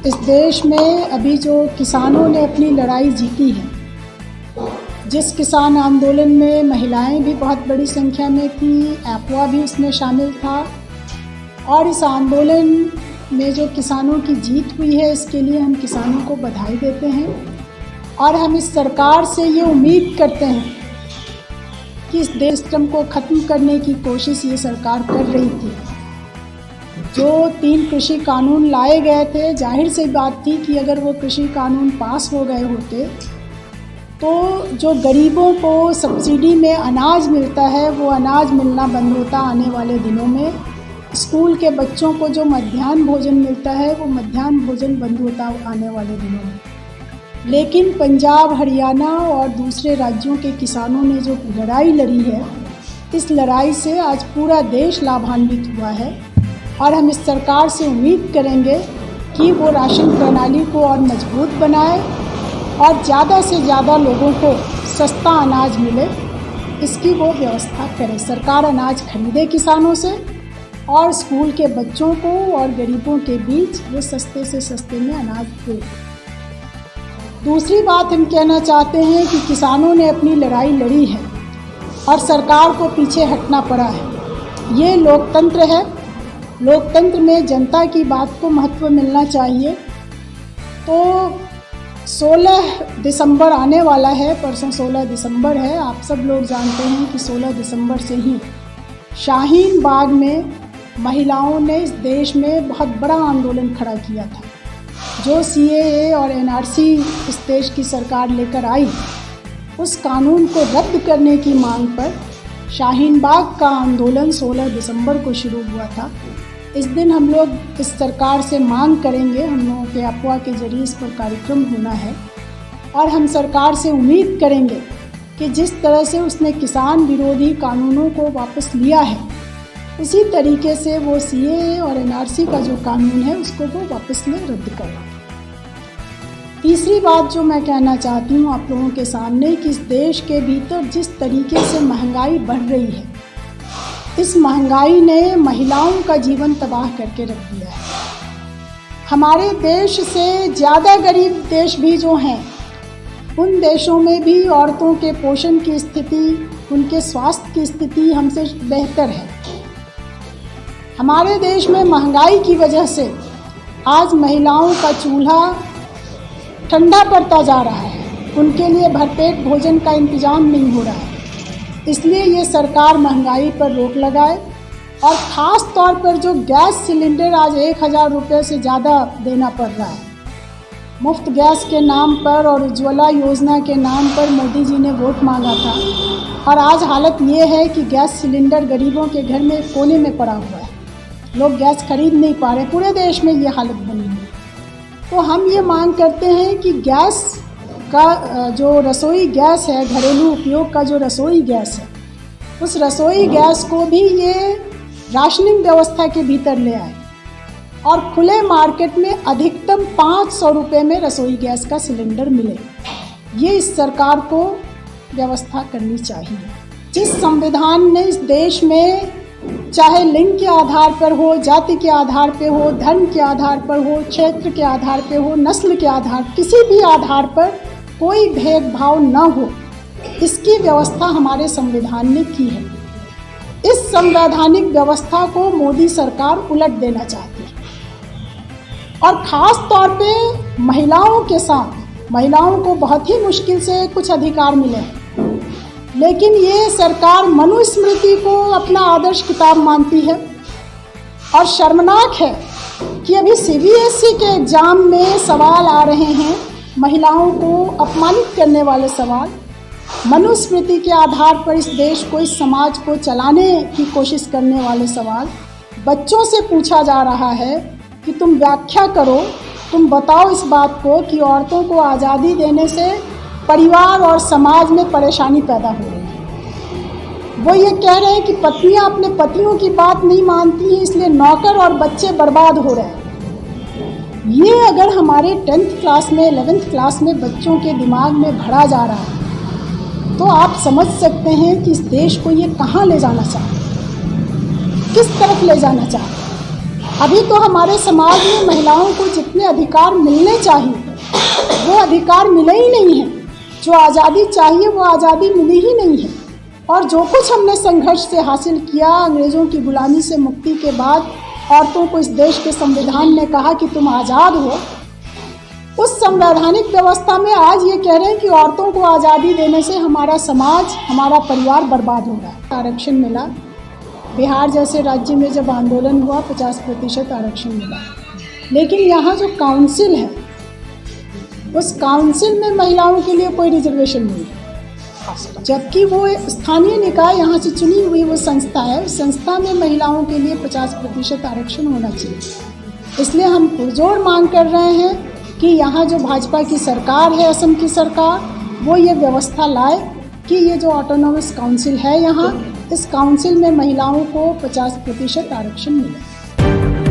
इस देश में अभी जो किसानों ने अपनी लड़ाई जीती है, जिस किसान आंदोलन में महिलाएं भी बहुत बड़ी संख्या में थी, एपवा भी उसमें शामिल था, और इस आंदोलन में जो किसानों की जीत हुई है इसके लिए हम किसानों को बधाई देते हैं। और हम इस सरकार से ये उम्मीद करते हैं कि इस देश सिस्टम को ख़त्म करने की कोशिश ये सरकार कर रही थी। जो 3 कृषि कानून लाए गए थे, जाहिर सी बात थी कि अगर वो कृषि कानून पास हो गए होते तो जो गरीबों को सब्सिडी में अनाज मिलता है वो अनाज मिलना बंद होता आने वाले दिनों में। स्कूल के बच्चों को जो मध्याह्न भोजन मिलता है वो मध्याह्न भोजन बंद होता आने वाले दिनों में। लेकिन पंजाब, हरियाणा और दूसरे राज्यों के किसानों ने जो लड़ाई लड़ी है, इस लड़ाई से आज पूरा देश लाभान्वित हुआ है। और हम इस सरकार से उम्मीद करेंगे कि वो राशन प्रणाली को और मजबूत बनाए और ज़्यादा से ज़्यादा लोगों को सस्ता अनाज मिले, इसकी वो व्यवस्था करे। सरकार अनाज खरीदे किसानों से और स्कूल के बच्चों को और गरीबों के बीच वो सस्ते से सस्ते में अनाज दे। दूसरी बात हम कहना चाहते हैं कि किसानों ने अपनी लड़ाई लड़ी है और सरकार को पीछे हटना पड़ा है। ये लोकतंत्र है, लोकतंत्र में जनता की बात को महत्व मिलना चाहिए। तो 16 दिसंबर आने वाला है, परसों 16 दिसंबर है। आप सब लोग जानते हैं कि 16 दिसंबर से ही शाहीन बाग में महिलाओं ने इस देश में बहुत बड़ा आंदोलन खड़ा किया था। जो CAA और NRC इस देश की सरकार लेकर आई, उस कानून को रद्द करने की मांग पर शाहीन बाग का आंदोलन 16 दिसंबर को शुरू हुआ था। इस दिन हम लोग इस सरकार से मांग करेंगे, हम लोगों के एपवा के जरिए इस पर कार्यक्रम होना है, और हम सरकार से उम्मीद करेंगे कि जिस तरह से उसने किसान विरोधी कानूनों को वापस लिया है, उसी तरीके से वो CAA और NRC का जो कानून है उसको वो वापस ले, रद्द करें। तीसरी बात जो मैं कहना चाहती हूँ आप लोगों के सामने कि इस देश के भीतर जिस तरीके से महंगाई बढ़ रही है, इस महंगाई ने महिलाओं का जीवन तबाह करके रख दिया है। हमारे देश से ज़्यादा गरीब देश भी जो हैं, उन देशों में भी औरतों के पोषण की स्थिति, उनके स्वास्थ्य की स्थिति हमसे बेहतर है। हमारे देश में महंगाई की वजह से आज महिलाओं का चूल्हा ठंडा पड़ता जा रहा है, उनके लिए भरपेट भोजन का इंतज़ाम नहीं हो रहा है। इसलिए ये सरकार महंगाई पर रोक लगाए, और ख़ास तौर पर जो गैस सिलेंडर आज 1000 रुपये से ज़्यादा देना पड़ रहा है, मुफ्त गैस के नाम पर और उज्ज्वला योजना के नाम पर मोदी जी ने वोट मांगा था, और आज हालत ये है कि गैस सिलेंडर गरीबों के घर में कोने में पड़ा हुआ है, लोग गैस खरीद नहीं पा रहे। पूरे देश में ये हालत बनी है। तो हम ये मांग करते हैं कि गैस का जो रसोई गैस है, घरेलू उपयोग का जो रसोई गैस है, उस रसोई गैस को भी ये राशनिंग व्यवस्था के भीतर ले आए और खुले मार्केट में अधिकतम 500 रुपये में रसोई गैस का सिलेंडर मिले। ये इस सरकार को व्यवस्था करनी चाहिए। जिस संविधान ने इस देश में चाहे लिंग के आधार पर हो, जाति के आधार पर हो, धर्म के आधार पर हो, क्षेत्र के आधार पर हो, नस्ल के आधार, किसी भी आधार पर कोई भेदभाव न हो, इसकी व्यवस्था हमारे संविधान ने की है। इस संवैधानिक व्यवस्था को मोदी सरकार उलट देना चाहती है, और ख़ास तौर पे महिलाओं के साथ, महिलाओं को बहुत ही मुश्किल से कुछ अधिकार मिले हैं, लेकिन ये सरकार मनुस्मृति को अपना आदर्श किताब मानती है। और शर्मनाक है कि अभी CBSE के एग्ज़ाम में सवाल आ रहे हैं, महिलाओं को अपमानित करने वाले सवाल, मनुस्मृति के आधार पर इस देश को, इस समाज को चलाने की कोशिश करने वाले सवाल बच्चों से पूछा जा रहा है कि तुम व्याख्या करो, तुम बताओ इस बात को कि औरतों को आज़ादी देने से परिवार और समाज में परेशानी पैदा हो रही है। वो ये कह रहे हैं कि पत्नियां अपने पतियों की बात नहीं मानती हैं, इसलिए नौकर और बच्चे बर्बाद हो रहे हैं। ये अगर हमारे 10th क्लास में, 11th क्लास में बच्चों के दिमाग में भरा जा रहा है, तो आप समझ सकते हैं कि इस देश को ये कहाँ ले जाना चाहते हैं, किस तरफ ले जाना चाहते हैं। अभी तो हमारे समाज में महिलाओं को जितने अधिकार मिलने चाहिए वो अधिकार मिले ही नहीं हैं। जो आज़ादी चाहिए वो आज़ादी मिली ही नहीं है। और जो कुछ हमने संघर्ष से हासिल किया, अंग्रेज़ों की गुलामी से मुक्ति के बाद औरतों को इस देश के संविधान ने कहा कि तुम आज़ाद हो, उस संवैधानिक व्यवस्था में आज ये कह रहे हैं कि औरतों को आज़ादी देने से हमारा समाज, हमारा परिवार बर्बाद हो रहा है। आरक्षण मिला, बिहार जैसे राज्य में जब आंदोलन हुआ 50% आरक्षण मिला, लेकिन यहाँ जो काउंसिल है उस काउंसिल में महिलाओं के लिए कोई रिजर्वेशन नहीं है, जबकि वो स्थानीय निकाय यहाँ से चुनी हुई वो संस्था है, उस संस्था में महिलाओं के लिए 50% आरक्षण होना चाहिए। इसलिए हम पुरजोर मांग कर रहे हैं कि यहाँ जो भाजपा की सरकार है, असम की सरकार, वो ये व्यवस्था लाए कि ये जो ऑटोनॉमस काउंसिल है यहाँ, इस काउंसिल में महिलाओं को 50% आरक्षण मिले।